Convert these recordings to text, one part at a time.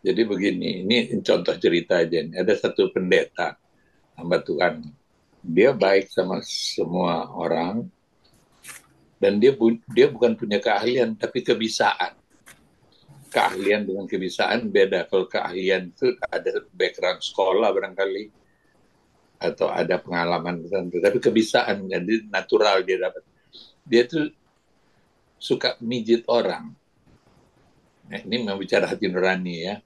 Jadi begini, ini contoh cerita aja. Ada satu pendeta, hamba Tuhan. Dia baik sama semua orang, dan dia bukan punya keahlian, tapi kebisaan. Keahlian dengan kebisaan beda. Kalau keahlian itu ada background sekolah barangkali, atau ada pengalaman tertentu. Tapi kebisaan, jadi natural dia dapat. Dia tuh suka mijit orang. Nah, ini membicara hati nurani ya.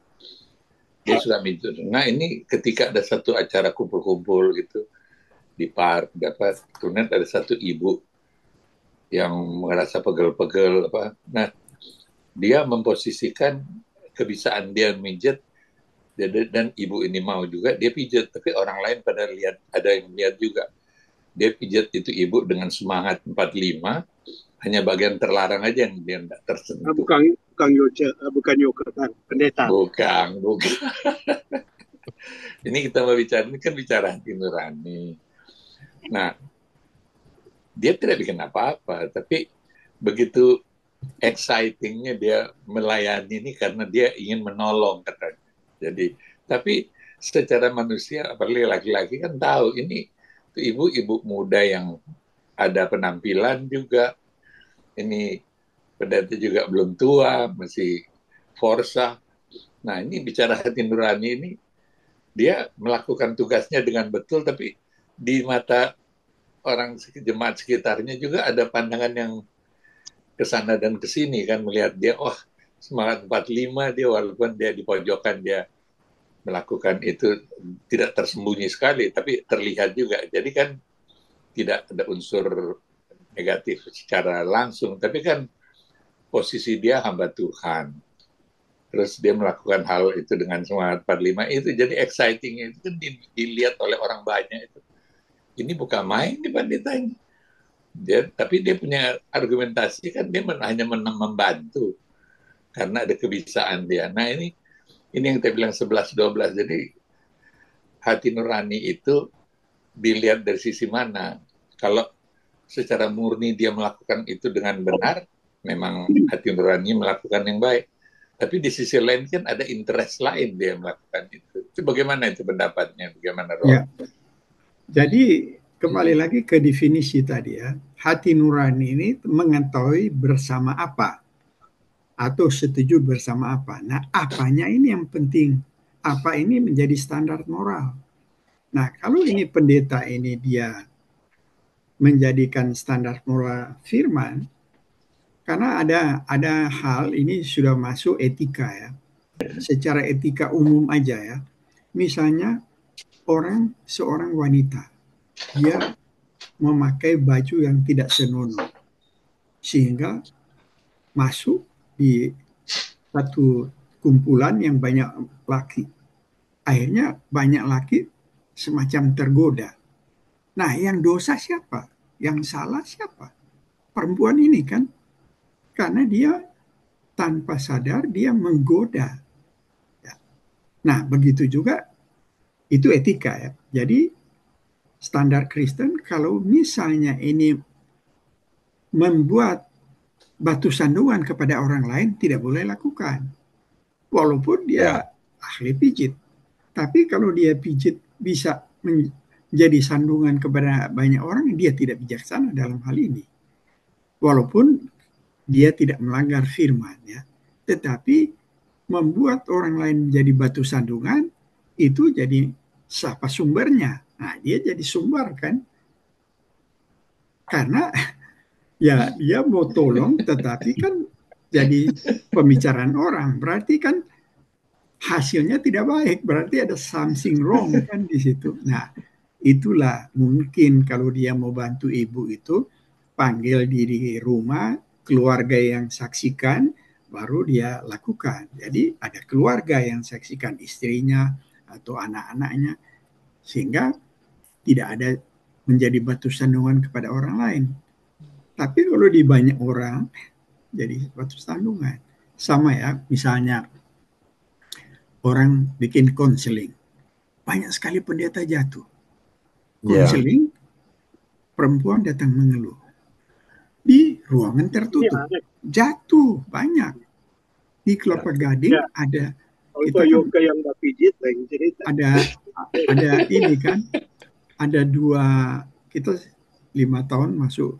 Dia suka mijit. Nah, ini ketika ada satu acara kumpul-kumpul gitu di park, dapat kemudian ada satu ibu yang merasa pegel-pegel apa. Nah, dia memposisikan kebisaan dia mijit, dan ibu ini mau juga dia pijat, tapi orang lain pada lihat, ada yang lihat juga. Dia pijat itu ibu dengan semangat 45, hanya bagian terlarang aja yang dia tidak tersentuh. Bukan Yoketan, pendeta. Bukan. Ini kita mau bicara, ini kan bicara hati nurani. Nah, dia tidak bikin apa-apa, tapi begitu excitingnya dia melayani ini karena dia ingin menolong katanya. Jadi, tapi secara manusia, apalagi laki-laki kan tahu ini ibu-ibu muda yang ada penampilan juga, ini pendeta juga belum tua, masih forsa. Nah, ini bicara hati nurani ini, dia melakukan tugasnya dengan betul, tapi di mata orang jemaat sekitarnya juga ada pandangan yang ke sana dan ke sini kan, melihat dia, oh semangat 45 dia, walaupun dia di pojokan dia melakukan itu tidak tersembunyi sekali, tapi terlihat juga. Jadi kan tidak ada unsur negatif secara langsung, tapi kan posisi dia hamba Tuhan. Terus dia melakukan hal itu dengan semangat 45 itu, jadi exciting itu kan dilihat oleh orang banyak itu. Ini bukan main di pendeta ini. Tapi dia punya argumentasi kan, dia hanya membantu karena ada kebisaan dia. Nah, ini yang kita bilang 11-12. Jadi hati nurani itu dilihat dari sisi mana. Kalau secara murni dia melakukan itu dengan benar, memang hati nurani melakukan yang baik. Tapi di sisi lain kan ada interest lain dia melakukan itu. Itu bagaimana itu pendapatnya? Bagaimana Ron? Ya, jadi kembali lagi ke definisi tadi ya. Hati nurani ini mengetahui bersama apa atau setuju bersama apa. Nah, apanya ini yang penting. Apa ini menjadi standar moral. Nah, kalau ini pendeta ini dia menjadikan standar moral firman, karena ada hal ini sudah masuk etika ya. Secara etika umum aja ya. Misalnya seorang wanita, dia memakai baju yang tidak senonoh sehingga masuk di satu kumpulan yang banyak laki. Akhirnya banyak laki semacam tergoda. Nah, yang dosa siapa? Yang salah siapa? Perempuan ini kan, karena dia tanpa sadar dia menggoda. Ya. Nah, begitu juga itu etika ya. Jadi standar Kristen kalau misalnya ini membuat batu sandungan kepada orang lain tidak boleh lakukan. Walaupun dia Ya, ahli pijit. Tapi kalau dia pijit bisa menjadi sandungan kepada banyak orang, dia tidak bijaksana dalam hal ini. Walaupun dia tidak melanggar firman ya. Tetapi membuat orang lain menjadi batu sandungan itu jadi siapa sumbernya? Nah, dia jadi sumber kan? Karena ya dia mau tolong tetapi kan jadi pembicaraan orang. Berarti kan hasilnya tidak baik, berarti ada something wrong kan di situ. Nah, itulah mungkin kalau dia mau bantu ibu itu panggil diri rumah, keluarga yang saksikan, baru dia lakukan. Jadi ada keluarga yang saksikan istrinya atau anak-anaknya sehingga tidak ada menjadi batu sandungan kepada orang lain. Tapi kalau di banyak orang jadi batu sandungan. Sama ya, misalnya orang bikin konseling. Banyak sekali pendeta jatuh. ya, Konseling, perempuan datang mengeluh. Di ruangan Iya, tertutup. Jatuh banyak. Di ya, Kelapa Gading ya. ada kita kan yoga yang nggak pijit lagi cerita. ada ini kan, ada dua, kita 5 tahun masuk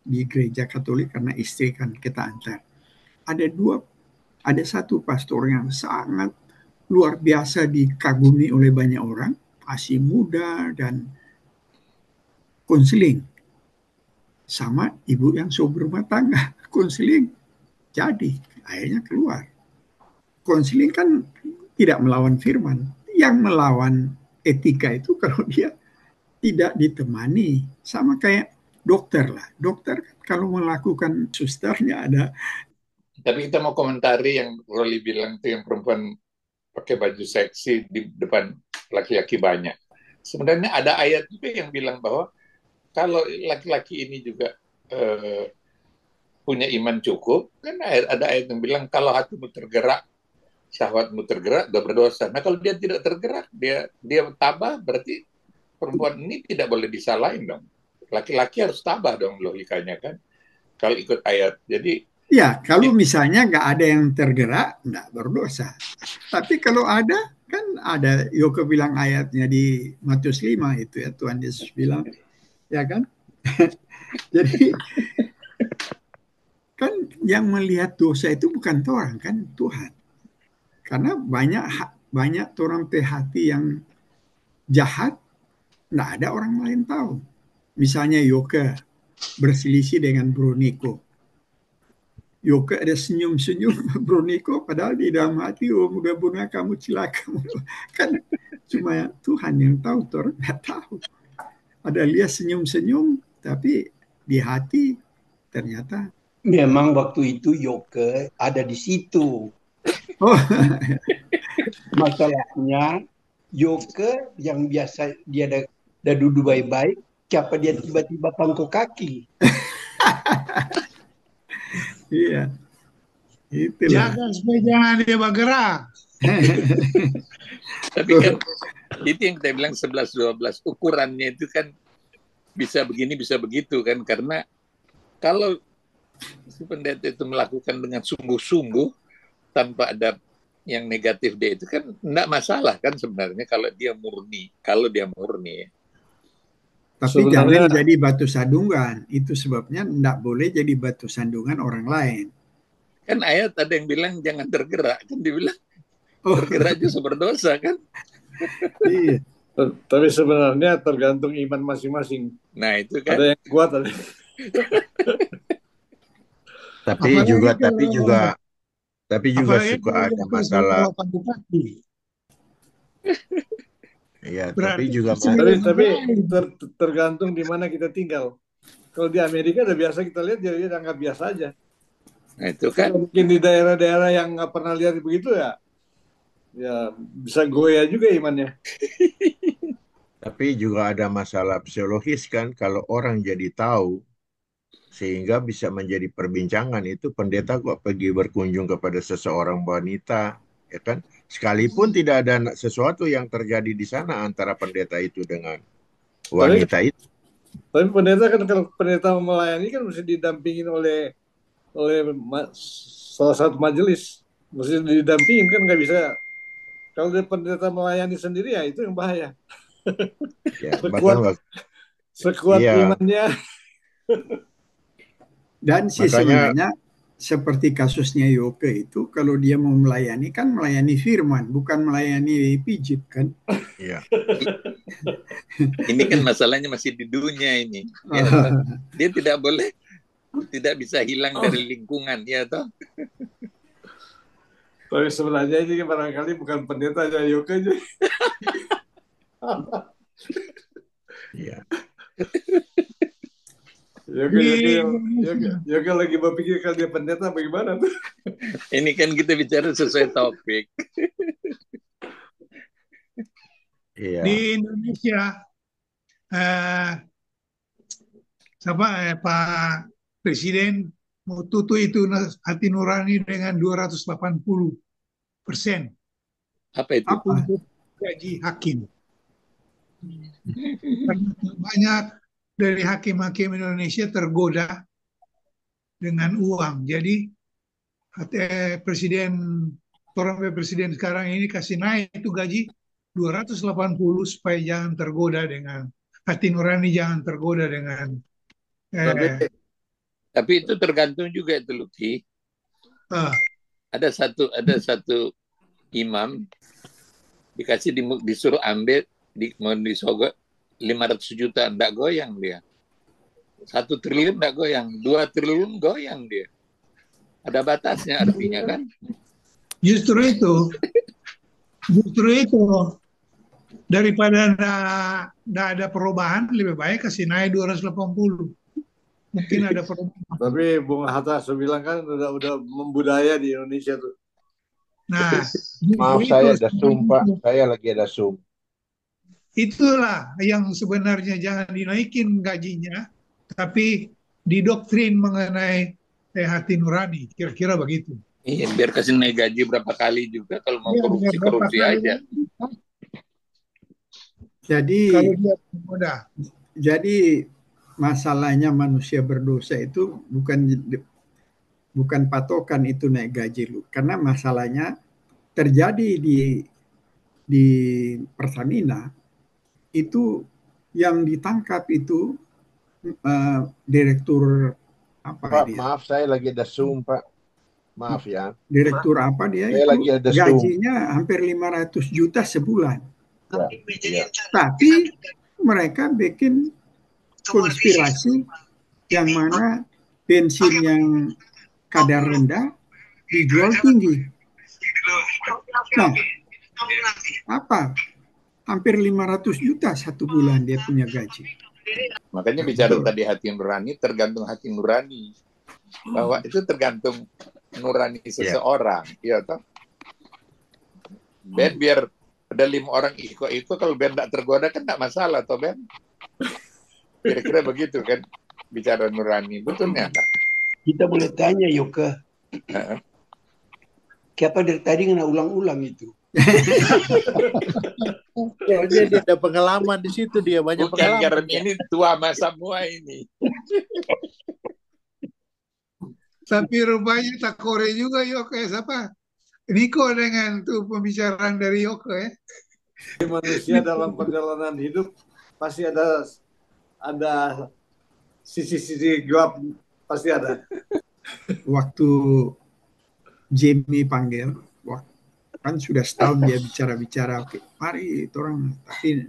di gereja Katolik karena istri kan kita antar. Ada satu pastor yang sangat luar biasa dikagumi oleh banyak orang, masih muda dan konseling, sama ibu yang berumah tangga. Konseling jadi akhirnya keluar. Konseling kan tidak melawan firman, yang melawan etika itu kalau dia tidak ditemani, sama kayak dokter lah. Dokter kalau melakukan susternya ada. Tapi kita mau komentari yang Rolly bilang itu yang perempuan pakai baju seksi di depan laki-laki banyak. Sebenarnya ada ayat juga yang bilang bahwa kalau laki-laki ini juga punya iman cukup, kan ada ayat yang bilang kalau hatimu tergerak, syahwatmu tergerak, udah berdosa. Nah kalau dia tidak tergerak, dia tabah, berarti perempuan ini tidak boleh disalahin dong. Laki-laki harus tabah dong logikanya kan, kalau ikut ayat. Jadi ya kalau misalnya nggak ada yang tergerak, nggak berdosa. Tapi kalau ada, kan ada Yoko bilang ayatnya di Matius 5 itu ya, Tuhan Yesus bilang, ya kan? Jadi kan yang melihat dosa itu bukan orang kan, Tuhan. Karena banyak orang hati yang jahat, nggak ada orang lain tahu. Misalnya Yoke berselisih dengan Broniko. Yoke ada senyum-senyum Broniko, padahal di dalam hati, oh moga-moga kamu celaka. Kan cuma Tuhan yang tahu, orang nggak tahu. Ada lihat senyum-senyum, tapi di hati ternyata. Memang waktu itu Yoke ada di situ. Oh, Masalahnya Yoke yang biasa dia ada duduk baik-baik, siapa dia tiba-tiba pangkok kaki. iya. Itulah. Jaga supaya jangan dia bergerak. tapi kan itu yang kita bilang 11-12 ukurannya itu kan bisa begini bisa begitu kan, karena kalau si pendeta itu melakukan dengan sungguh-sungguh tanpa ada yang negatif dia itu kan enggak masalah kan sebenarnya kalau dia murni ya. Tapi jangan jadi batu sandungan. Itu sebabnya enggak boleh jadi batu sandungan orang lain. Kan ayat ada yang bilang jangan tergerak, kan dibilang tergerak justru berdosa kan. Iya. Tapi sebenarnya tergantung iman masing-masing. Nah itu kan. Ada yang kuat, ada. Tapi juga suka ada masalah. Ya, tapi juga tergantung di mana kita tinggal. Kalau di Amerika udah biasa kita lihat, dia anggap biasa aja. Nah itu kan. Mungkin di daerah-daerah yang nggak pernah lihat begitu ya bisa goyah juga imannya. Tapi juga ada masalah psikologis kan, kalau orang jadi tahu sehingga bisa menjadi perbincangan, itu pendeta kok pergi berkunjung kepada seseorang wanita, ya kan? Sekalipun tidak ada sesuatu yang terjadi di sana antara pendeta itu dengan wanita itu. Tapi pendeta kan, kalau pendeta melayani kan mesti didampingin oleh salah satu majelis, mesti didampingin kan, nggak bisa. Kalau pendeta melayani sendiri ya itu yang bahaya. Ya, sekuat imannya. Dan sebenarnya seperti kasusnya Yoke itu, kalau dia mau melayani kan melayani firman, bukan melayani pijit kan. Iya. Ini kan masalahnya masih di dunia ini. Ya, dia tidak bisa hilang dari lingkungan, ya toh. Tapi sebenarnya ini barangkali bukan pendeta aja, Yoke aja. Iya. Yoke lagi berpikir kalau dia pendeta bagaimana tuh. Ini kan kita bicara sesuai topik. Iya. Di Indonesia, Pak Presiden mau tutup itu hati nurani dengan 280%. Apa itu? Untuk gaji hakim. Karena banyak dari hakim-hakim Indonesia tergoda dengan uang. Jadi Presiden orang presiden sekarang ini kasih naik itu gaji 280 supaya jangan tergoda dengan hati nurani, jangan tergoda dengan Tapi Tapi itu tergantung juga itu Luki. ah, Ada satu imam disuruh ambil mau disogok 500 juta, enggak goyang dia. 1 triliun enggak goyang, 2 triliun goyang dia. Ada batasnya artinya kan. justru itu daripada nggak ada perubahan, lebih baik kasih naik 280. Mungkin ada perubahan. tapi Bung Hatta bilang kan udah membudaya di Indonesia tuh. Nah, Maaf, justru saya itu ada Zoom, Pak. Saya lagi ada Zoom. itulah yang sebenarnya jangan dinaikin gajinya, tapi didoktrin mengenai hati nurani, kira-kira begitu. Iya, biar kasih naik gaji berapa kali juga kalau mau Iya, biar berapa korupsi kali aja. Jadi kalau dia mudah. jadi masalahnya manusia berdosa itu bukan patokan itu naik gaji lu, karena masalahnya terjadi di Pertamina itu yang ditangkap itu direktur apa Pak, dia? maaf, saya lagi ada Zoom, Pak. Maaf ya. Direktur apa dia Saya itu lagi ada Zoom. gajinya hampir 500 juta sebulan. Ya. Tapi mereka bikin konspirasi yang mana bensin yang kadar rendah dijual tinggi. Nah, apa? Hampir 500 juta satu bulan dia punya gaji. Makanya bicara tadi hati nurani, tergantung hati nurani. Bahwa itu tergantung nurani seseorang. Ya toh? Ben biar ada 5 orang ikut kalau Ben tidak tergoda kan tidak masalah toh Ben. Kira-kira begitu kan bicara nurani, betul nggak? Kita boleh tanya Yoke, kenapa dari tadi nggak ulang-ulang itu? Soalnya dia ada pengalaman di situ, dia banyak Bukan pengalaman. karena ini tua masa semua ini. Tapi rupanya Takore juga Yoke, siapa? Niko dengan tuh pembicaraan dari Yoke ya. Manusia dalam perjalanan hidup pasti ada sisi-sisi gelap, pasti ada. Waktu Jamie panggil, kan sudah setahun dia bicara-bicara, oke, mari orang, tapi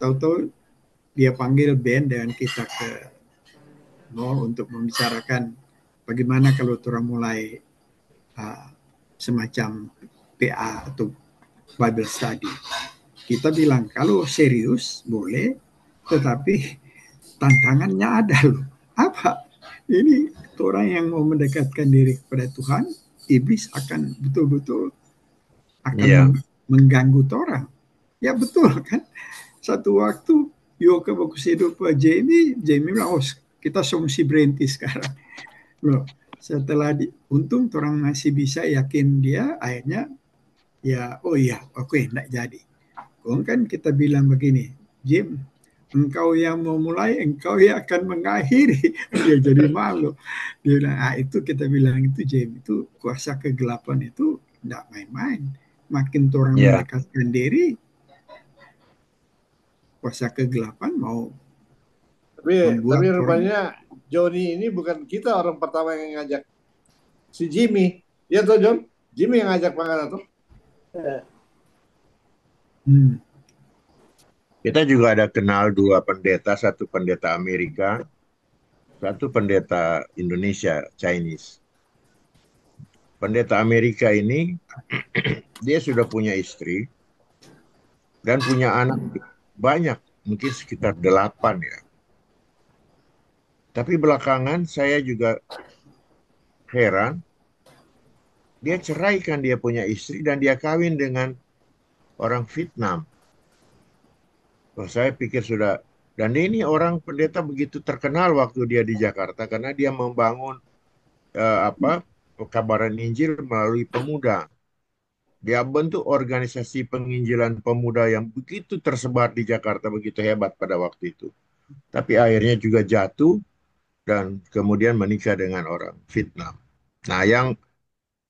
tahu-tahu dia panggil Ben dan kita ke mall untuk membicarakan bagaimana kalau orang mulai semacam PA atau Bible study. Kita bilang kalau serius boleh, tetapi tantangannya ada loh. Apa? Ini orang yang mau mendekatkan diri kepada Tuhan, iblis akan betul-betul akan mengganggu orang. Ya betul kan? Satu waktu Yoke bagus hidup Jamie bilang, oh kita mesti berhenti sekarang. Loh, setelah untung orang masih bisa yakin dia, akhirnya ya oh iya oke, enggak jadi. Kan kita bilang begini, Jim, engkau yang mau mulai, engkau yang akan mengakhiri. Dia jadi malu. Dia bilang, itu kita bilang itu Jim, itu kuasa kegelapan itu enggak main-main. Makin orang mendekatkan diri, kuasa kegelapan mau tapi rupanya Johnny ini bukan kita orang pertama yang ngajak, si Jimmy. Ya toh John, Jimmy yang ngajak Pangeran tuh. Kita juga ada kenal 2 pendeta, satu pendeta Amerika, satu pendeta Indonesia, Chinese. Pendeta Amerika ini dia sudah punya istri dan punya anak banyak, mungkin sekitar 8 ya. Tapi belakangan saya juga heran, dia ceraikan dia punya istri dan dia kawin dengan orang Vietnam. Saya pikir sudah, dan ini orang pendeta begitu terkenal waktu dia di Jakarta karena dia membangun pekabaran Injil melalui pemuda. Dia bentuk organisasi penginjilan pemuda yang begitu tersebar di Jakarta, begitu hebat pada waktu itu. Tapi akhirnya juga jatuh dan kemudian menikah dengan orang Vietnam. Nah,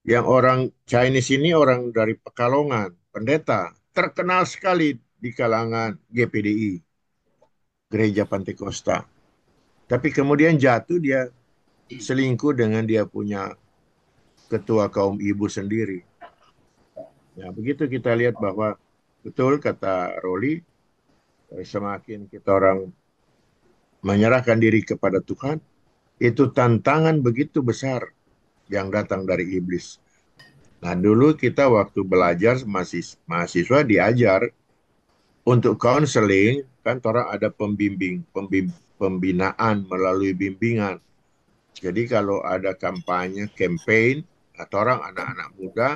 Yang orang Chinese ini orang dari Pekalongan, pendeta, terkenal sekali di kalangan GPDI, Gereja Pantekosta. Tapi kemudian jatuh dia selingkuh dengan dia punya ketua kaum ibu sendiri. Ya, begitu kita lihat bahwa betul kata Roli, semakin kita orang menyerahkan diri kepada Tuhan, itu tantangan begitu besar yang datang dari iblis. Nah, dulu kita waktu belajar mahasiswa diajar untuk counseling, kan orang ada pembinaan melalui bimbingan. Jadi kalau ada kampanye, campaign, atau orang anak-anak muda,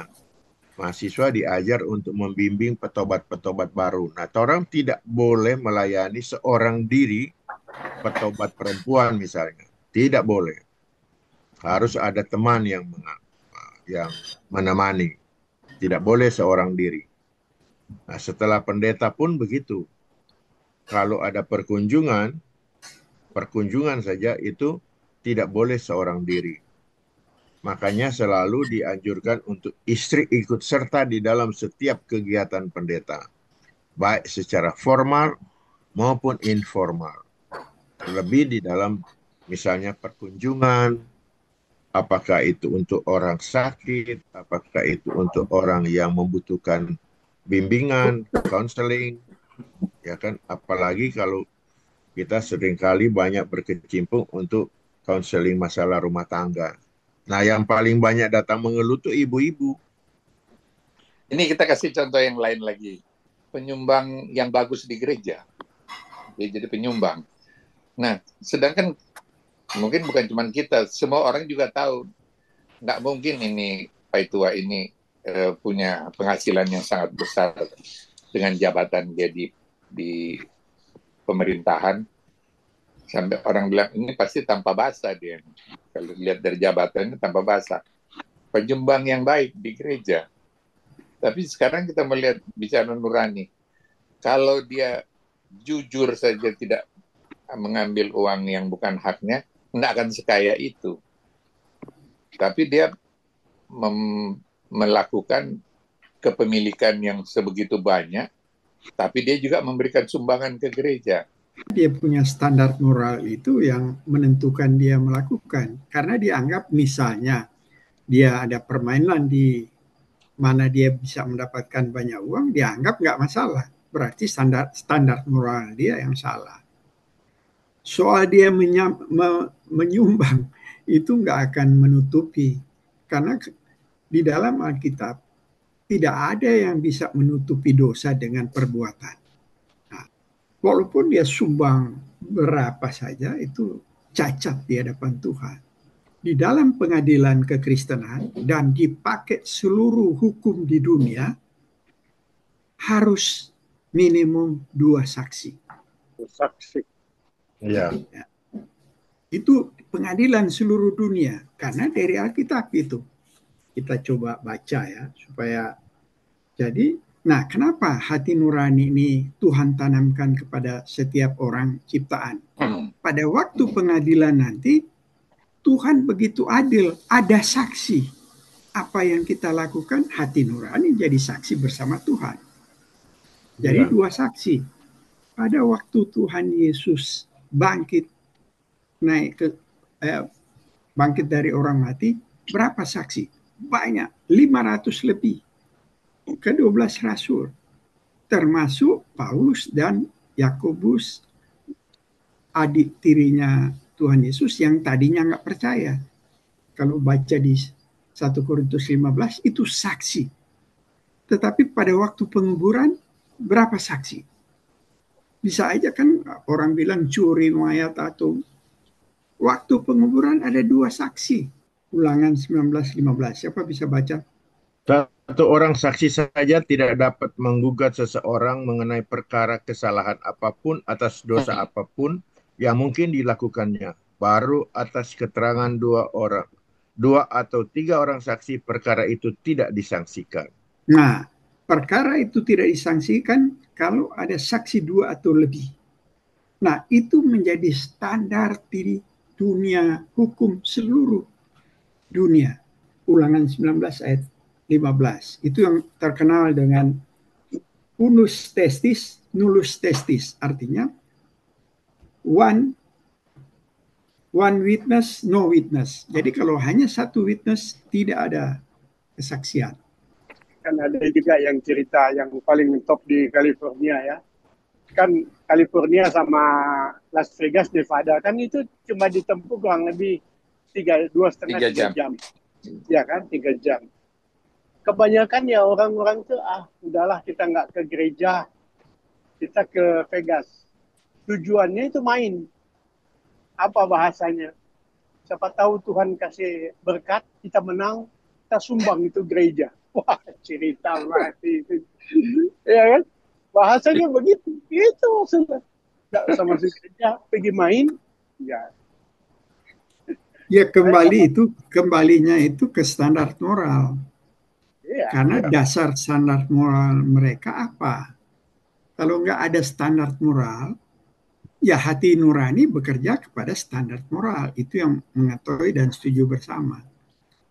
mahasiswa diajar untuk membimbing petobat-petobat baru. Nah, orang tidak boleh melayani seorang diri, petobat perempuan misalnya. Tidak boleh. Harus ada teman yang menemani. Tidak boleh seorang diri. Nah, setelah pendeta pun begitu. Kalau ada perkunjungan saja itu tidak boleh seorang diri. Makanya selalu dianjurkan untuk istri ikut serta di dalam setiap kegiatan pendeta. Baik secara formal maupun informal. Terlebih di dalam misalnya perkunjungan, apakah itu untuk orang sakit, apakah itu untuk orang yang membutuhkan bimbingan, counseling, ya kan? Apalagi kalau kita seringkali banyak berkecimpung untuk counseling masalah rumah tangga. Nah, yang paling banyak datang mengeluh tuh ibu-ibu. Ini kita kasih contoh yang lain lagi. Penyumbang yang bagus di gereja. Dia jadi penyumbang. Nah, sedangkan mungkin bukan cuma kita, semua orang juga tahu. Nggak mungkin ini Pak Tua ini punya penghasilan yang sangat besar dengan jabatan dia di pemerintahan. Sampai orang bilang, ini pasti tanpa bahasa dia. Kalau lihat dari jabatannya tanpa bahasa. Penyumbang yang baik di gereja. Tapi sekarang kita melihat bicara nurani. Kalau dia jujur saja tidak mengambil uang yang bukan haknya, tidak akan sekaya itu. Tapi dia melakukan kepemilikan yang sebegitu banyak, tapi dia juga memberikan sumbangan ke gereja. Dia punya standar moral itu yang menentukan dia melakukan. Karena dianggap misalnya dia ada permainan di mana dia bisa mendapatkan banyak uang, dianggap nggak masalah. Berarti standar moral dia yang salah. Soal dia menyumbang itu nggak akan menutupi, karena di dalam Alkitab tidak ada yang bisa menutupi dosa dengan perbuatan. Nah, walaupun dia sumbang berapa saja, itu cacat di hadapan Tuhan. Di dalam pengadilan kekristenan dan dipakai seluruh hukum di dunia, harus minimum 2 saksi. Ya. Itu pengadilan seluruh dunia, karena dari Alkitab itu. Kita coba baca ya, supaya jadi, nah kenapa hati nurani ini Tuhan tanamkan kepada setiap orang ciptaan? Pada waktu pengadilan nanti, Tuhan begitu adil, ada saksi. Apa yang kita lakukan, hati nurani jadi saksi bersama Tuhan. Jadi 2 saksi. Pada waktu Tuhan Yesus bangkit dari orang mati, berapa saksi? Banyak, 500 lebih. Ke-12 rasul, termasuk Paulus dan Yakobus, adik tirinya Tuhan Yesus yang tadinya nggak percaya. Kalau baca di 1 Korintus 15 itu saksi. Tetapi pada waktu penguburan berapa saksi? Bisa aja kan orang bilang curi mayat atau waktu penguburan ada 2 saksi. Ulangan 19:15. Siapa bisa baca? Satu orang saksi saja tidak dapat menggugat seseorang mengenai perkara kesalahan apapun atas dosa apapun yang mungkin dilakukannya. Baru atas keterangan 2 orang. 2 atau 3 orang saksi perkara itu tidak disangsikan. Nah, perkara itu tidak disangsikan kalau ada saksi 2 atau lebih. Nah, itu menjadi standar di dunia hukum seluruh dunia. Ulangan 19 ayat 15. Itu yang terkenal dengan unus testis, nullus testis. Artinya one witness, no witness. Jadi kalau hanya satu witness, tidak ada kesaksian. Kan ada juga yang cerita yang paling top di California ya. Kan California sama Las Vegas, Nevada kan itu cuma ditempuh kurang lebih 2,5-3 jam. Ya kan, 3 jam. Kebanyakan ya orang-orang tuh, udahlah kita nggak ke gereja, kita ke Vegas. Tujuannya itu main. Apa bahasanya? Siapa tahu Tuhan kasih berkat, kita menang, kita sumbang itu gereja. Wah, cerita mati itu. Ya kan? Bahasanya begitu. Itu maksudnya. Nggak sama si gereja, pergi main. Ya. Ya kembalinya itu ke standar moral. Ya, karena dasar standar moral mereka apa? Kalau nggak ada standar moral, ya hati nurani bekerja kepada standar moral. Itu yang mengetahui dan setuju bersama.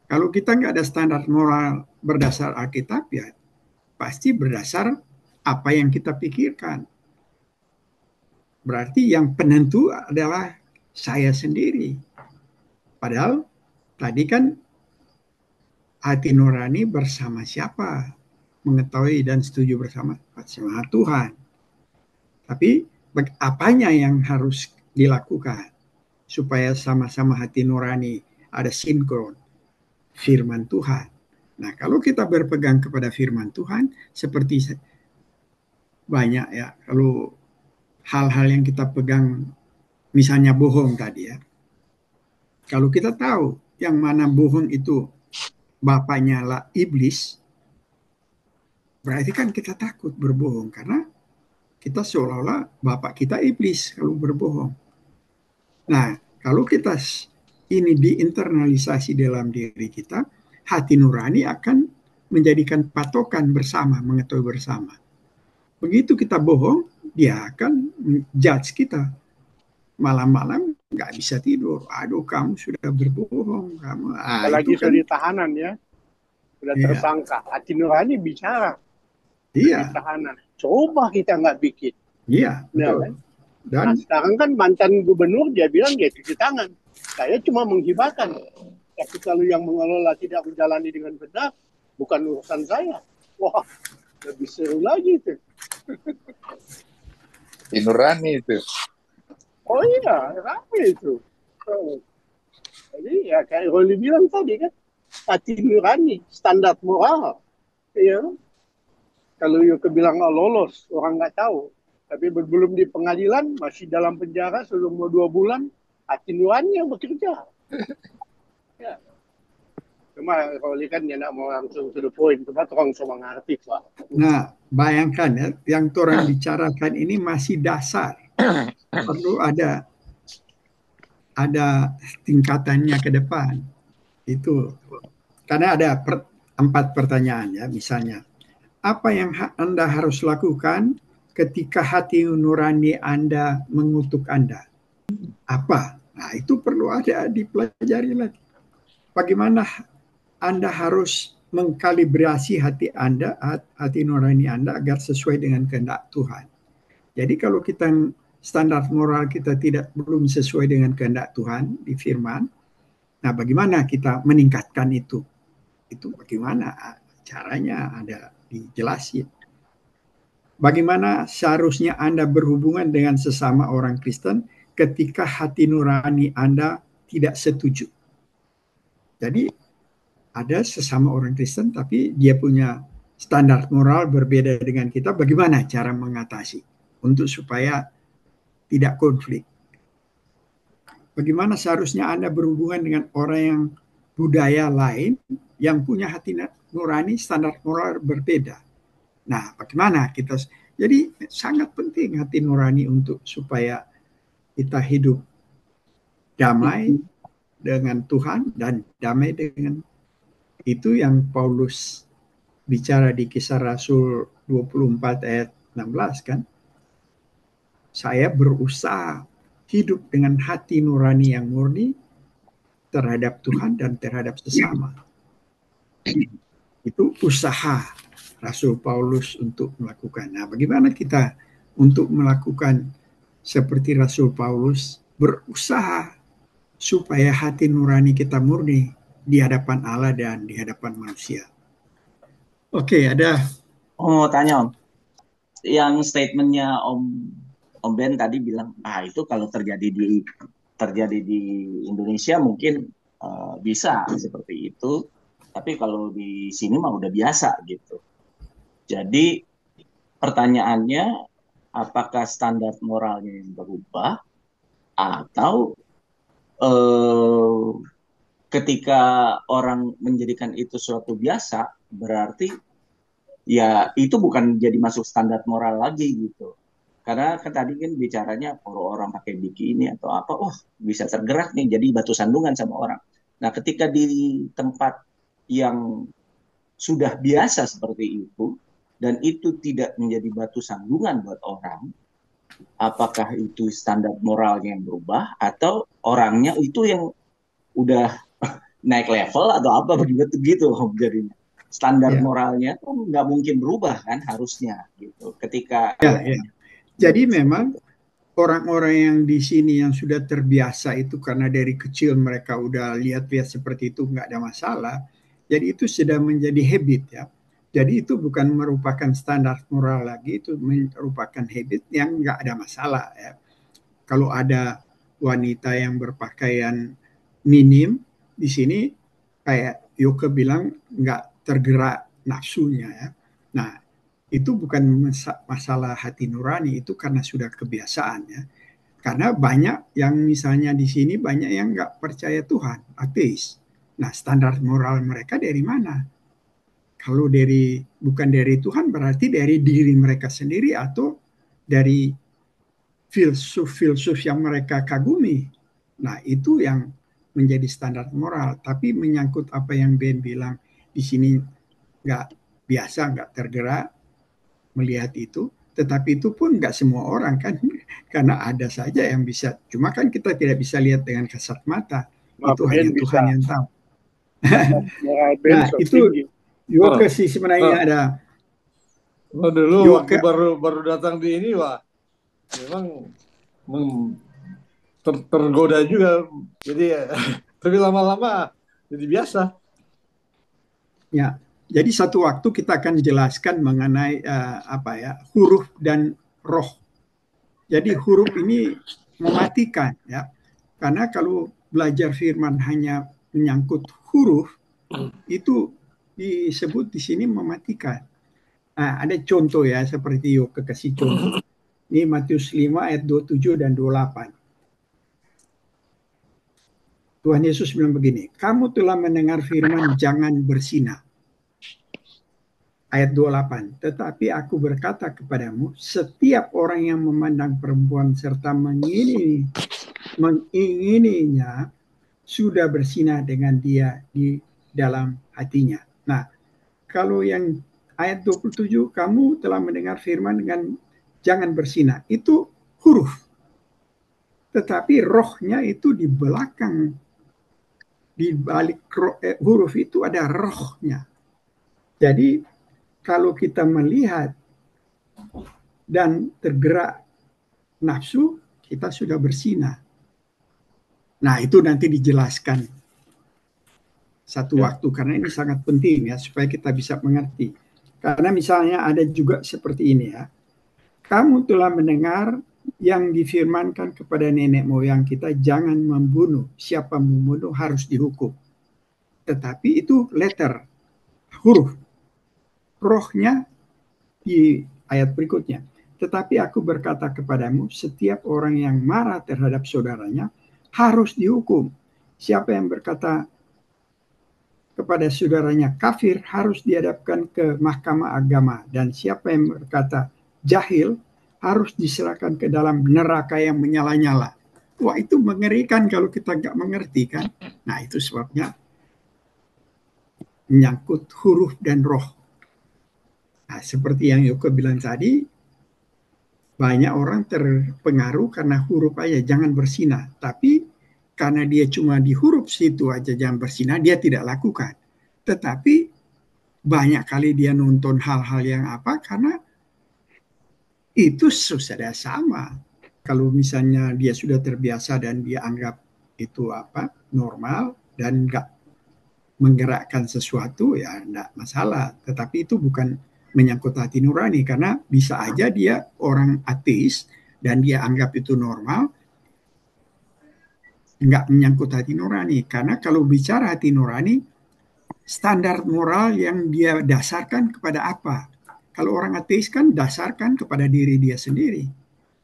Kalau kita nggak ada standar moral berdasar Alkitab, ya pasti berdasar apa yang kita pikirkan. Berarti yang penentu adalah saya sendiri. Padahal tadi kan hati nurani bersama siapa? Mengetahui dan setuju bersama Tuhan. Tapi apanya yang harus dilakukan supaya sama-sama hati nurani ada sinkron? Firman Tuhan. Nah, kalau kita berpegang kepada firman Tuhan, seperti banyak ya, kalau hal-hal yang kita pegang, misalnya bohong tadi ya. Kalau kita tahu yang mana bohong itu bapaknya lah iblis, berarti kan kita takut berbohong karena kita seolah-olah bapak kita iblis kalau berbohong. Nah, kalau kita ini diinternalisasi dalam diri kita, hati nurani akan menjadikan patokan bersama, mengetahui bersama. Begitu kita bohong, dia akan judge kita. Malam-malam nggak bisa tidur. Aduh, kamu sudah berbohong. Apalagi sudah ditahanan ya. Sudah tersangka. Hati nurani bicara. Iya. Ditahanan. Coba kita nggak bikin. Iya. Ya, kan? Dan sekarang kan mantan gubernur dia bilang dia cuci tangan. Saya cuma menghibahkan. Tapi kalau yang mengelola tidak menjalani dengan benar, bukan urusan saya. Wah, lebih seru lagi itu. Nurani itu. Oh iya, rame itu. Jadi ya kayak Roli bilang tadi kan, hati nurani, standar moral. Ya. Kalau Yoke bilang lolos, orang nggak tahu. Tapi belum di pengadilan, masih dalam penjara selama 2 bulan, hati nurani yang bekerja. Ya. Cuma Roli kan dia nak mau langsung to the point, cuma orang semua ngerti Pak. Nah, bayangkan ya, yang orang bicarakan ini masih dasar. Perlu ada tingkatannya ke depan. Itu karena ada 4 pertanyaan ya, misalnya. Apa yang Anda harus lakukan ketika hati nurani Anda mengutuk Anda? Apa? Nah, itu perlu ada dipelajari lagi. Bagaimana Anda harus mengkalibrasi hati Anda, hati nurani Anda agar sesuai dengan kehendak Tuhan. Jadi kalau kita standar moral kita belum sesuai dengan kehendak Tuhan di firman, nah bagaimana kita meningkatkan itu? Itu bagaimana caranya ada dijelasin. Bagaimana seharusnya Anda berhubungan dengan sesama orang Kristen ketika hati nurani Anda tidak setuju. Jadi ada sesama orang Kristen tapi dia punya standar moral berbeda dengan kita, bagaimana cara mengatasi untuk supaya tidak konflik. Bagaimana seharusnya Anda berhubungan dengan orang yang budaya lain yang punya hati nurani, standar moral berbeda. Nah, bagaimana kita? Jadi sangat penting hati nurani untuk supaya kita hidup damai dengan Tuhan dan damai dengan itu yang Paulus bicara di Kisah Rasul 24 ayat 16 kan. Saya berusaha hidup dengan hati nurani yang murni terhadap Tuhan dan terhadap sesama. Itu usaha Rasul Paulus untuk melakukan. Nah, bagaimana kita untuk melakukan seperti Rasul Paulus, berusaha supaya hati nurani kita murni di hadapan Allah dan di hadapan manusia. Oke, ada. Oh, tanya Om. Yang statementnya Om Ben tadi bilang, itu kalau terjadi di Indonesia mungkin bisa seperti itu, tapi kalau di sini mah udah biasa gitu. Jadi pertanyaannya, apakah standar moralnya yang berubah atau ketika orang menjadikan itu suatu biasa, berarti ya itu bukan jadi masuk standar moral lagi gitu. Karena kan tadi kan bicaranya kalau orang pakai bikini atau apa, bisa tergerak nih jadi batu sandungan sama orang. Nah, ketika di tempat yang sudah biasa seperti itu dan itu tidak menjadi batu sandungan buat orang, apakah itu standar moralnya yang berubah atau orangnya itu yang udah naik level atau apa begitu jadinya. Standar moralnya tuh nggak mungkin berubah kan harusnya gitu. Ketika Jadi memang orang-orang yang di sini yang sudah terbiasa itu karena dari kecil mereka udah lihat-lihat seperti itu nggak ada masalah. Jadi itu sudah menjadi habit ya. Jadi itu bukan merupakan standar moral lagi, itu merupakan habit yang nggak ada masalah ya. Kalau ada wanita yang berpakaian minim di sini, kayak Yoke bilang nggak tergerak nafsunya ya. Nah, itu bukan masalah hati nurani, itu karena sudah kebiasaan ya. Karena banyak yang misalnya di sini banyak yang nggak percaya Tuhan, ateis. Nah, standar moral mereka dari mana? Kalau bukan dari Tuhan berarti dari diri mereka sendiri atau dari filsuf-filsuf yang mereka kagumi. Nah, itu yang menjadi standar moral. Tapi menyangkut apa yang Ben bilang di sini nggak biasa, nggak tergerak melihat itu, tetapi itu pun nggak semua orang kan, karena ada saja yang bisa. Cuma kan kita tidak bisa lihat dengan kasat mata, itu hanya Tuhan yang tahu. Nah, itu Yoke sih sebenarnya ada. Dulu waktu baru datang di ini, memang tergoda juga, jadi tapi lama-lama jadi biasa. Ya. Jadi satu waktu kita akan jelaskan mengenai huruf dan roh. Jadi huruf ini mematikan ya. Karena kalau belajar firman hanya menyangkut huruf, itu disebut di sini mematikan. Nah, ada contoh ya seperti Yoke kasih contoh. Ini Matius 5 ayat 27 dan 28. Tuhan Yesus bilang begini, kamu telah mendengar firman jangan berzinah. Ayat 28, tetapi aku berkata kepadamu, setiap orang yang memandang perempuan serta mengingininya, sudah berzinah dengan dia di dalam hatinya. Nah, kalau yang ayat 27, kamu telah mendengar firman dengan jangan berzinah, itu huruf. Tetapi rohnya itu di belakang, di balik huruf itu ada rohnya. Jadi, kalau kita melihat dan tergerak nafsu, kita sudah berzinah. Nah, itu nanti dijelaskan satu waktu, karena ini sangat penting ya, supaya kita bisa mengerti. Karena misalnya ada juga seperti ini ya, kamu telah mendengar yang difirmankan kepada nenek moyang kita, jangan membunuh, siapa membunuh harus dihukum. Tetapi itu letter, huruf. Rohnya di ayat berikutnya. Tetapi aku berkata kepadamu, setiap orang yang marah terhadap saudaranya harus dihukum. Siapa yang berkata kepada saudaranya kafir harus dihadapkan ke mahkamah agama. Dan siapa yang berkata jahil harus diserahkan ke dalam neraka yang menyala-nyala. Wah, itu mengerikan kalau kita nggak mengerti kan. Nah, itu sebabnya menyangkut huruf dan roh. Nah, seperti yang Yoke bilang tadi, banyak orang terpengaruh karena huruf aja, jangan berzinah. Tapi karena dia cuma di huruf situ aja jangan berzinah, dia tidak lakukan. Tetapi banyak kali dia nonton hal-hal yang apa, karena itu sudah sama. Kalau misalnya dia sudah terbiasa dan dia anggap itu apa normal dan nggak menggerakkan sesuatu, ya enggak masalah. Tetapi itu bukan menyangkut hati nurani, karena bisa aja dia orang ateis dan dia anggap itu normal, nggak menyangkut hati nurani. Karena kalau bicara hati nurani, standar moral yang dia dasarkan kepada apa? Kalau orang ateis kan dasarkan kepada diri dia sendiri.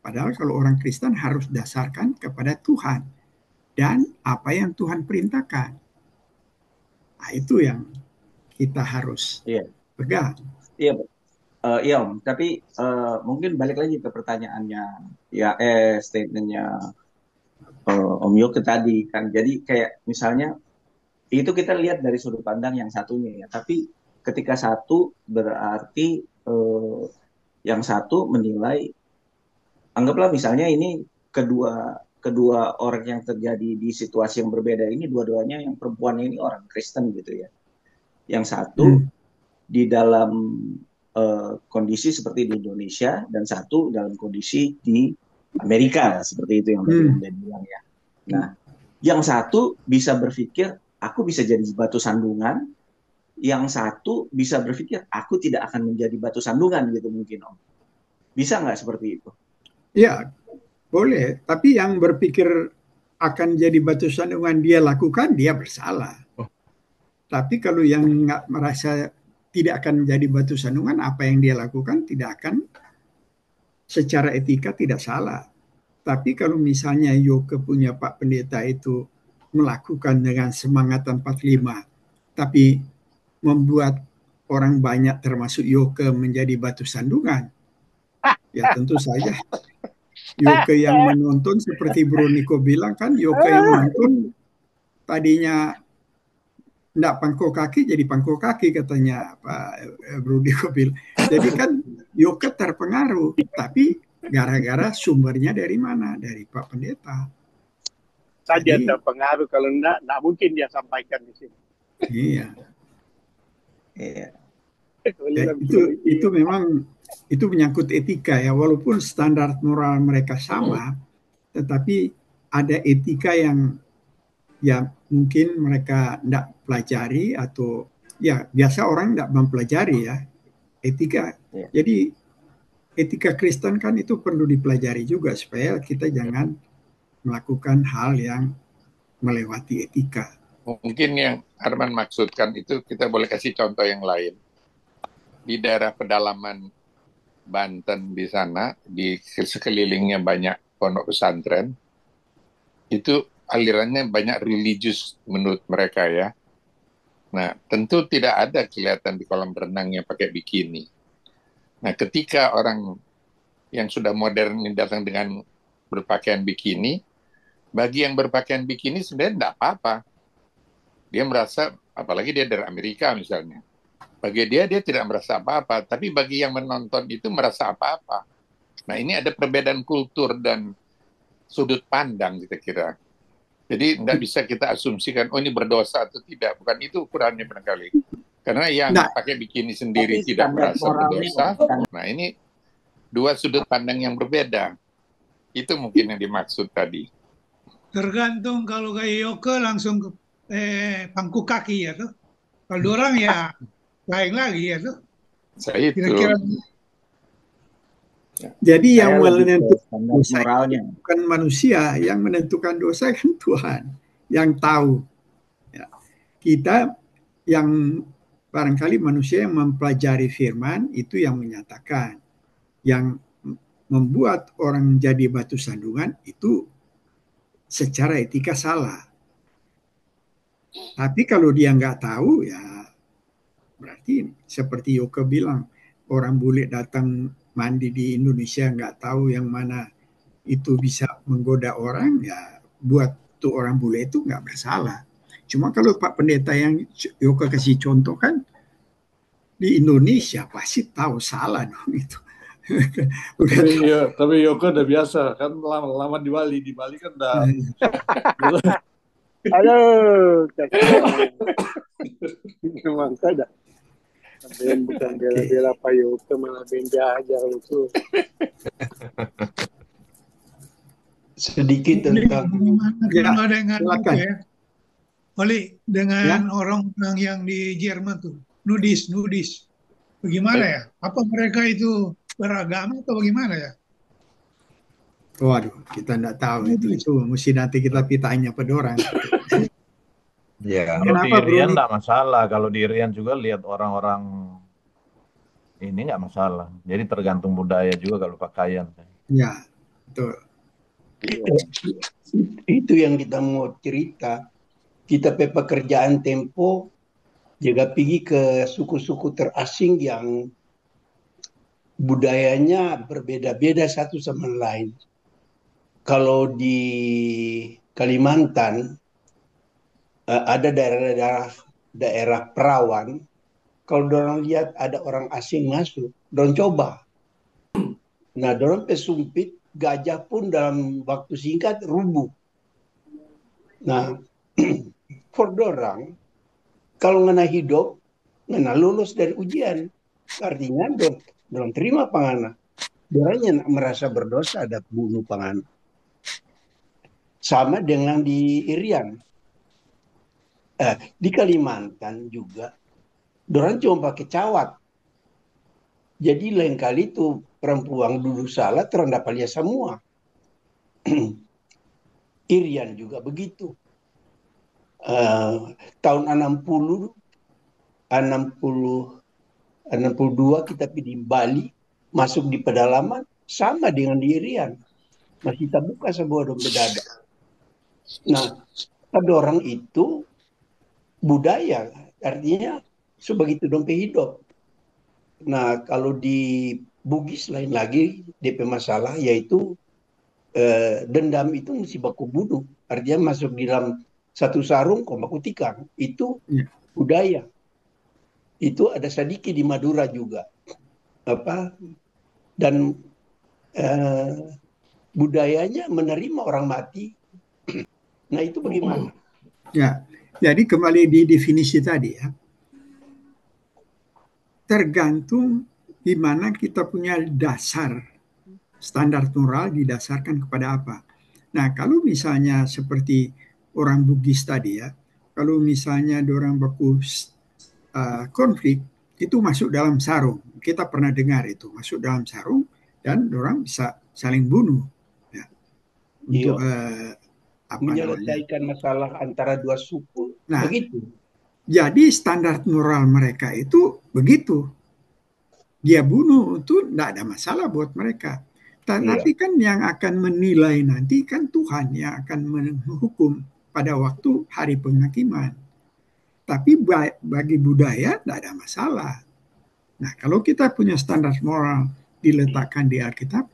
Padahal kalau orang Kristen harus dasarkan kepada Tuhan dan apa yang Tuhan perintahkan. Nah, itu yang kita harus Iya, pegang. iya, iya Om. Tapi mungkin balik lagi ke pertanyaannya, ya statementnya Om Yoke tadi kan. Jadi kayak misalnya itu kita lihat dari sudut pandang yang satunya ya. Tapi ketika satu berarti yang satu menilai, anggaplah misalnya ini kedua kedua orang yang terjadi di situasi yang berbeda ini, dua-duanya yang perempuannya ini orang Kristen gitu ya. Yang satu di dalam kondisi seperti di Indonesia dan satu dalam kondisi di Amerika seperti itu yang tadi Anda bilang ya. Nah, yang satu bisa berpikir aku bisa jadi batu sandungan, yang satu bisa berpikir aku tidak akan menjadi batu sandungan gitu mungkin Om. Bisa nggak seperti itu? Ya, boleh. Tapi yang berpikir akan jadi batu sandungan dia lakukan, dia bersalah. Tapi kalau yang nggak merasa tidak akan menjadi batu sandungan, apa yang dia lakukan tidak akan secara etika tidak salah. Tapi kalau misalnya Yoke punya Pak Pendeta itu melakukan dengan semangat 45, tapi membuat orang banyak termasuk Yoke menjadi batu sandungan, ya tentu saja Yoke yang menonton seperti Bro Niko bilang kan, Yoke yang menonton tadinya enggak pangkok kaki jadi pangkok kaki katanya Pak Bro Niko bilang. Jadi kan Yoke terpengaruh, tapi gara-gara sumbernya dari mana? Dari Pak Pendeta. Saja terpengaruh, kalau enggak mungkin dia sampaikan di sini. Iya. Iya. Ya, itu memang itu menyangkut etika ya, walaupun standar moral mereka sama, tetapi ada etika yang ya mungkin mereka tidak pelajari, atau ya biasa orang tidak mempelajari ya etika. Jadi etika Kristen kan itu perlu dipelajari juga supaya kita jangan melakukan hal yang melewati etika. Mungkin yang Arman maksudkan itu kita boleh kasih contoh yang lain. Di daerah pedalaman Banten di sana, di sekelilingnya banyak pondok pesantren, itu alirannya banyak religius menurut mereka ya. Nah, tentu tidak ada kelihatan di kolam renang yang pakai bikini. Nah, ketika orang yang sudah modern datang dengan berpakaian bikini, bagi yang berpakaian bikini sebenarnya tidak apa-apa. Dia merasa, apalagi dia dari Amerika misalnya, bagi dia tidak merasa apa-apa, tapi bagi yang menonton itu merasa apa-apa. Nah, ini ada perbedaan kultur dan sudut pandang kita kira. Jadi tidak bisa kita asumsikan, oh ini berdosa atau tidak. Bukan itu ukurannya barangkali. Karena yang pakai bikini sendiri tidak merasa berdosa. Nah, ini dua sudut pandang yang berbeda. Itu mungkin yang dimaksud tadi. Tergantung, kalau kayak Yoke langsung ke pangku kaki ya tuh. Kalau orang ya lain lagi ya tuh. Saya itu. Kira-kira. Jadi yang menentukan dosa bukan manusia, yang menentukan dosa kan Tuhan yang tahu. Ya. Kita yang barangkali manusia yang mempelajari firman itu yang menyatakan, yang membuat orang jadi batu sandungan itu secara etika salah. Tapi kalau dia nggak tahu ya berarti seperti Yoke bilang, orang bule datang mandi di Indonesia nggak tahu yang mana itu bisa menggoda orang, ya buat tuh orang bule itu nggak bersalah. Cuma kalau Pak Pendeta yang Yoke kasih contoh kan di Indonesia pasti tahu salah dong itu. Tapi Yoke udah biasa kan, lama di Bali kan udah. Halo, memang saja. Ben bukan bela-bela Pak Yoke, malah Ben dia ajar lucu. Sedikit Oli, tentang bagaimana Ya, kalau dengan itu silakan. ya? Oli, Ya, dengan orang-orang yang di Jerman tuh, nudis. Bagaimana ya? Apa mereka itu beragama atau bagaimana ya? waduh, kita nggak tahu itu. Nudis. Itu mesti nanti kita tanya pada orang. Ya, Kalau di Kenapa, Bro? Irian nggak masalah. Kalau di Irian juga lihat orang-orang ini nggak masalah. Jadi tergantung budaya juga kalau pakaian. Ya, betul. itu yang kita mau cerita. Kita pekerjaan Tempo juga pergi ke suku-suku terasing yang budayanya berbeda-beda satu sama lain. Kalau di Kalimantan ada daerah perawan, kalau dorang lihat ada orang asing masuk, dorang coba. Nah, dorang pesumpit, gajah pun dalam waktu singkat rubuh. Nah, for dorang, kalau ngena hidup, ngena lulus dari ujian. Artinya dorang terima pangana. Dorangnya merasa berdosa ada bunuh pangana. Sama dengan di Irian. Di Kalimantan juga, dorang cuma pakai cawat. Jadi lain kali itu perempuan duduk salah, terang dapat lihat semua. Irian juga begitu. Tahun 62 kita pergi di Bali, masuk di pedalaman, sama dengan di Irian. Masih terbuka sebuah dompet dada. Nah, pada orang itu budaya, artinya sebegitu dompet hidup. Nah, kalau di Bugis lain lagi, DP masalah yaitu dendam itu mesti baku bunuh. Artinya masuk di dalam satu sarung, kok baku tikang. Itu budaya. Itu ada sedikit di Madura juga. Dan budayanya menerima orang mati. Nah, itu bagaimana? Ya, jadi kembali di definisi tadi ya. Tergantung di mana kita punya dasar standar moral didasarkan kepada apa. Nah, kalau misalnya seperti orang Bugis tadi ya, kalau misalnya orang baku konflik itu masuk dalam sarung. Kita pernah dengar itu masuk dalam sarung dan orang bisa saling bunuh ya. Untuk menyelesaikan masalah antara dua suku. Nah, begitu. Jadi standar moral mereka itu begitu. Dia bunuh itu tidak ada masalah buat mereka. Tapi kan yang akan menilai nanti kan Tuhan yang akan menghukum pada waktu hari penghakiman. Tapi bagi budaya tidak ada masalah. Nah, kalau kita punya standar moral diletakkan di Alkitab,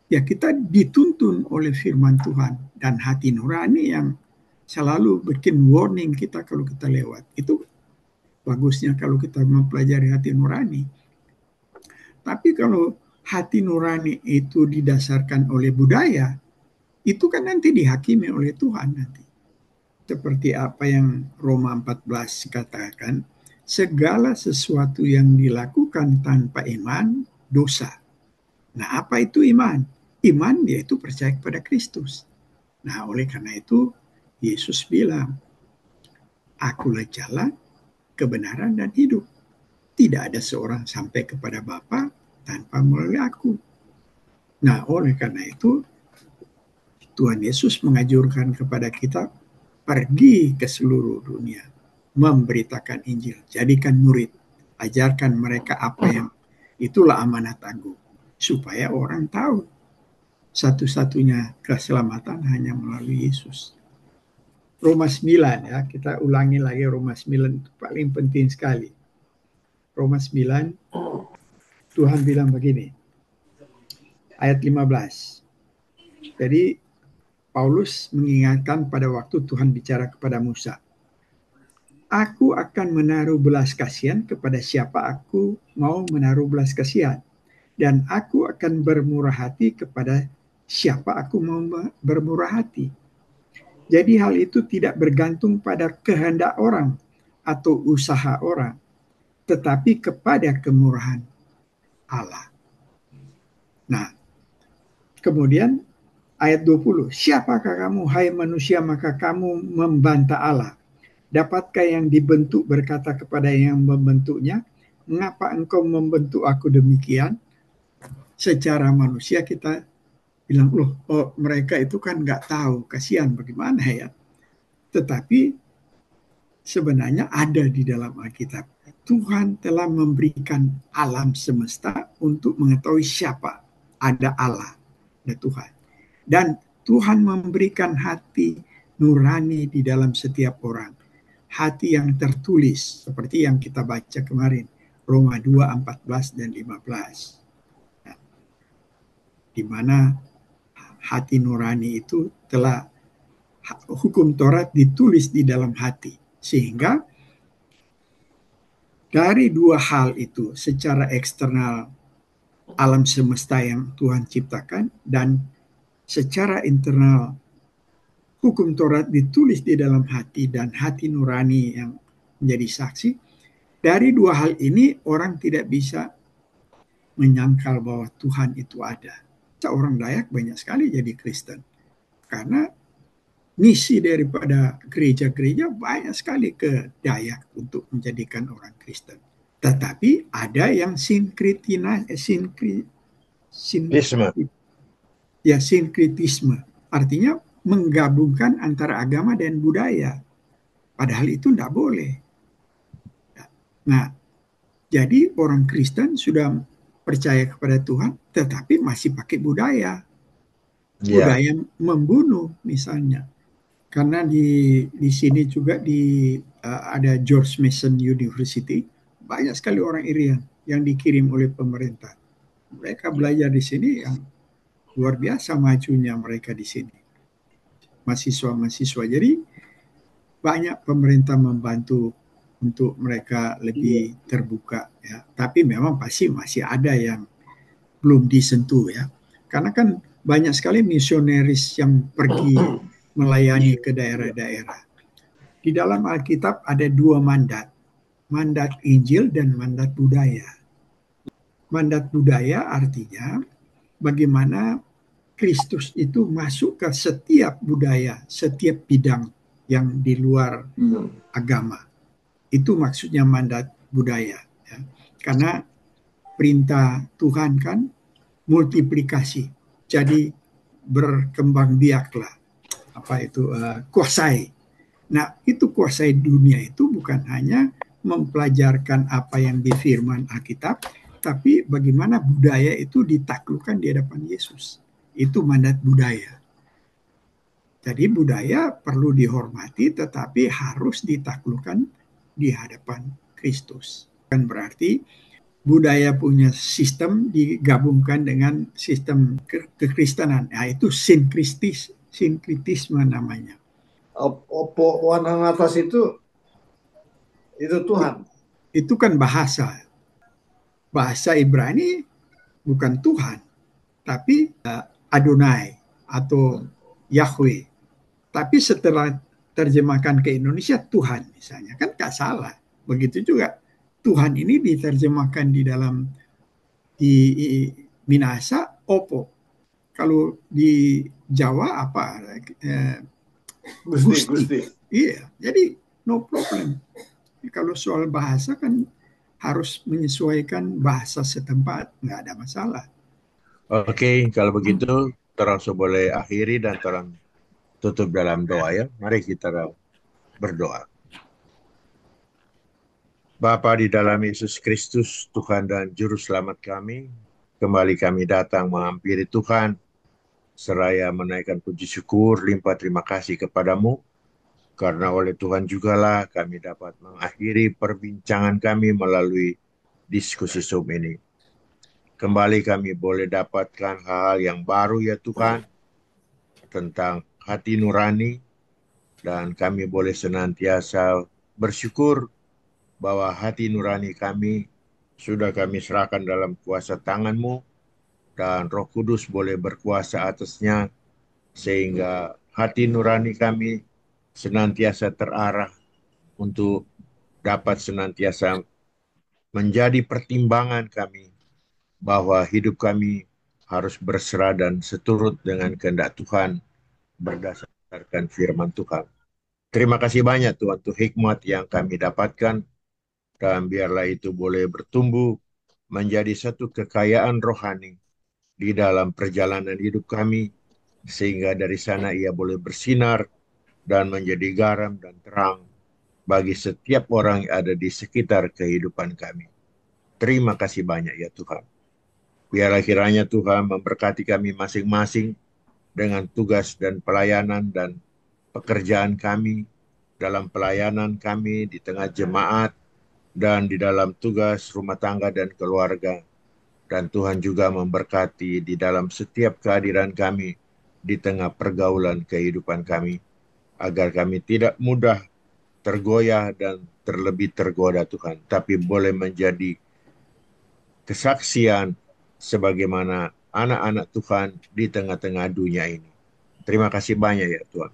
ya kita dituntun oleh firman Tuhan dan hati nurani yang selalu bikin warning kita kalau kita lewat. Itu bagusnya kalau kita mempelajari hati nurani. Tapi kalau hati nurani itu didasarkan oleh budaya, itu kan nanti dihakimi oleh Tuhan nanti. Seperti apa yang Roma 14 katakan, segala sesuatu yang dilakukan tanpa iman, dosa. Nah, apa itu iman? Iman yaitu percaya kepada Kristus. Nah, oleh karena itu, Yesus bilang, akulah jalan, kebenaran, dan hidup. Tidak ada seorang sampai kepada Bapa tanpa melalui aku. Nah, oleh karena itu, Tuhan Yesus menganjurkan kepada kita, pergi ke seluruh dunia, memberitakan Injil, jadikan murid, ajarkan mereka apa yang itulah amanat agung, supaya orang tahu satu-satunya keselamatan hanya melalui Yesus. Roma 9 ya, kita ulangi lagi Roma 9 itu paling penting sekali. Roma 9, Tuhan bilang begini, ayat 15. Jadi Paulus mengingatkan pada waktu Tuhan bicara kepada Musa, aku akan menaruh belas kasihan kepada siapa aku mau menaruh belas kasihan, dan aku akan bermurah hati kepada siapa aku mau bermurah hati. Jadi hal itu tidak bergantung pada kehendak orang atau usaha orang, tetapi kepada kemurahan Allah. Nah, kemudian ayat 20, siapakah kamu, hai manusia, maka kamu membantah Allah? Dapatkah yang dibentuk berkata kepada yang membentuknya, mengapa engkau membentuk aku demikian? Secara manusia kita bilang, loh, mereka itu kan nggak tahu, kasihan bagaimana ya. Tetapi sebenarnya ada di dalam Alkitab. Tuhan telah memberikan alam semesta untuk mengetahui siapa ada Allah, ada Tuhan. Dan Tuhan memberikan hati nurani di dalam setiap orang. Hati yang tertulis, seperti yang kita baca kemarin, Roma 2, 14 dan 15. Di mana hati nurani itu telah, hukum Taurat ditulis di dalam hati. Sehingga dari dua hal itu, secara eksternal alam semesta yang Tuhan ciptakan, dan secara internal hukum Taurat ditulis di dalam hati dan hati nurani yang menjadi saksi. Dari dua hal ini orang tidak bisa menyangkal bahwa Tuhan itu ada. Orang Dayak banyak sekali jadi Kristen karena misi daripada gereja-gereja banyak sekali ke Dayak untuk menjadikan orang Kristen. Tetapi ada yang sinkritisme. Artinya menggabungkan antara agama dan budaya. Padahal itu tidak boleh. Nah, jadi orang Kristen sudah percaya kepada Tuhan, tetapi masih pakai budaya. Budaya membunuh misalnya. Karena di sini juga ada George Mason University, banyak sekali orang Irian yang dikirim oleh pemerintah. Mereka belajar di sini yang luar biasa majunya mereka di sini. Mahasiswa-mahasiswa. Jadi banyak pemerintah membantu untuk mereka lebih terbuka ya. Tapi memang pasti masih ada yang belum disentuh ya. Karena kan banyak sekali misionaris yang pergi melayani ke daerah-daerah. Di dalam Alkitab ada dua mandat. Mandat Injil dan mandat budaya. Mandat budaya artinya bagaimana Kristus itu masuk ke setiap budaya, setiap bidang yang di luar agama. Itu maksudnya mandat budaya. Ya. Karena perintah Tuhan kan multiplikasi. Jadi berkembang biaklah. Kuasai. Nah, itu kuasai dunia itu bukan hanya mempelajarkan apa yang di firman Alkitab, tapi bagaimana budaya itu ditaklukkan di hadapan Yesus. Itu mandat budaya. Jadi budaya perlu dihormati, tetapi harus ditaklukkan di hadapan Kristus. Kan berarti budaya punya sistem digabungkan dengan sistem kekristenan. Nah, itu sinkritisme namanya. Warna atas itu Tuhan. Itu kan bahasa. Bahasa Ibrani bukan Tuhan, tapi Adonai atau Yahweh. Tapi setelah terjemahkan ke Indonesia Tuhan misalnya, kan gak salah. Begitu juga Tuhan ini diterjemahkan di Minahasa Opo. Kalau di Jawa apa? Gusti. Iya, jadi no problem. Kalau soal bahasa kan harus menyesuaikan bahasa setempat, nggak ada masalah. Oke, kalau begitu terus boleh akhiri dan terang tutup dalam doa ya. Mari kita berdoa. Bapa di dalam Yesus Kristus, Tuhan dan Juru Selamat kami, kembali kami datang menghampiri Tuhan, seraya menaikkan puji syukur, limpah terima kasih kepadamu, karena oleh Tuhan jugalah kami dapat mengakhiri perbincangan kami melalui diskusi Zoom ini. Kembali kami boleh dapatkan hal-hal yang baru ya Tuhan, tentang hati nurani, dan kami boleh senantiasa bersyukur bahwa hati nurani kami sudah kami serahkan dalam kuasa tangan-Mu, dan Roh Kudus boleh berkuasa atasnya, sehingga hati nurani kami senantiasa terarah untuk dapat senantiasa menjadi pertimbangan kami bahwa hidup kami harus berserah dan seturut dengan kehendak Tuhan berdasarkan firman Tuhan. Terima kasih banyak Tuhan untuk hikmat yang kami dapatkan, dan biarlah itu boleh bertumbuh menjadi satu kekayaan rohani di dalam perjalanan hidup kami, sehingga dari sana ia boleh bersinar dan menjadi garam dan terang bagi setiap orang yang ada di sekitar kehidupan kami. Terima kasih banyak ya Tuhan. Biarlah kiranya Tuhan memberkati kami masing-masing dengan tugas dan pelayanan dan pekerjaan kami, dalam pelayanan kami di tengah jemaat dan di dalam tugas rumah tangga dan keluarga. Dan Tuhan juga memberkati di dalam setiap kehadiran kami di tengah pergaulan kehidupan kami, agar kami tidak mudah tergoyah dan terlebih tergoda Tuhan, tapi boleh menjadi kesaksian sebagaimana anak-anak Tuhan di tengah-tengah dunia ini. Terima kasih banyak ya Tuhan.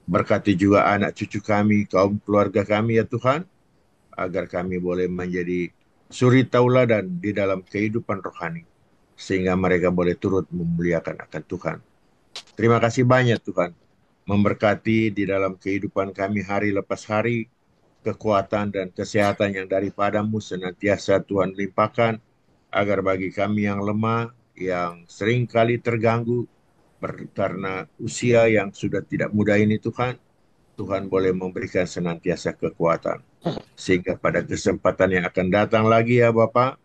Berkati juga anak cucu kami, kaum keluarga kami ya Tuhan, agar kami boleh menjadi suri tauladan di dalam kehidupan rohani, sehingga mereka boleh turut memuliakan akan Tuhan. Terima kasih banyak Tuhan. Memberkati di dalam kehidupan kami hari lepas hari, kekuatan dan kesehatan yang daripadamu senantiasa Tuhan limpahkan, agar bagi kami yang lemah, yang sering kali terganggu karena usia yang sudah tidak muda ini Tuhan, Tuhan boleh memberikan senantiasa kekuatan. Sehingga pada kesempatan yang akan datang lagi ya Bapak,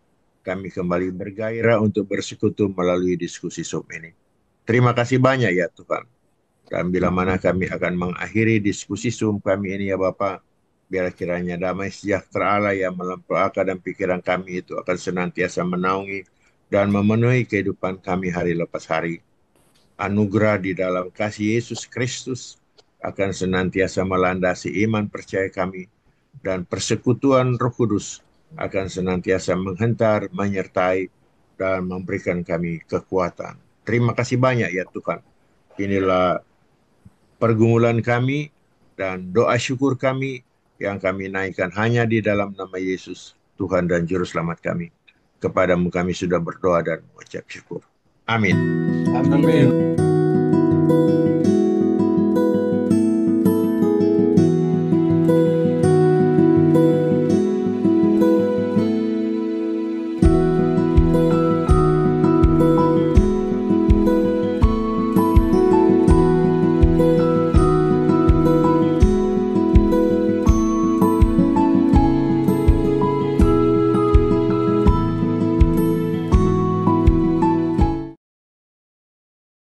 kami kembali bergairah untuk bersekutu melalui diskusi Zoom ini. Terima kasih banyak ya Tuhan. Dan bila mana kami akan mengakhiri diskusi Zoom kami ini ya Bapak, biar kiranya damai sejahtera Allah yang melampaui akal dan pikiran kami itu akan senantiasa menaungi dan memenuhi kehidupan kami hari lepas hari. Anugerah di dalam kasih Yesus Kristus akan senantiasa melandasi iman percaya kami, dan persekutuan Roh Kudus akan senantiasa menghentar, menyertai, dan memberikan kami kekuatan. Terima kasih banyak ya Tuhan. Inilah pergumulan kami dan doa syukur kami yang kami naikkan hanya di dalam nama Yesus, Tuhan dan Juru Selamat kami. Kepadamu kami sudah berdoa dan mengucap syukur. Amin. Amin.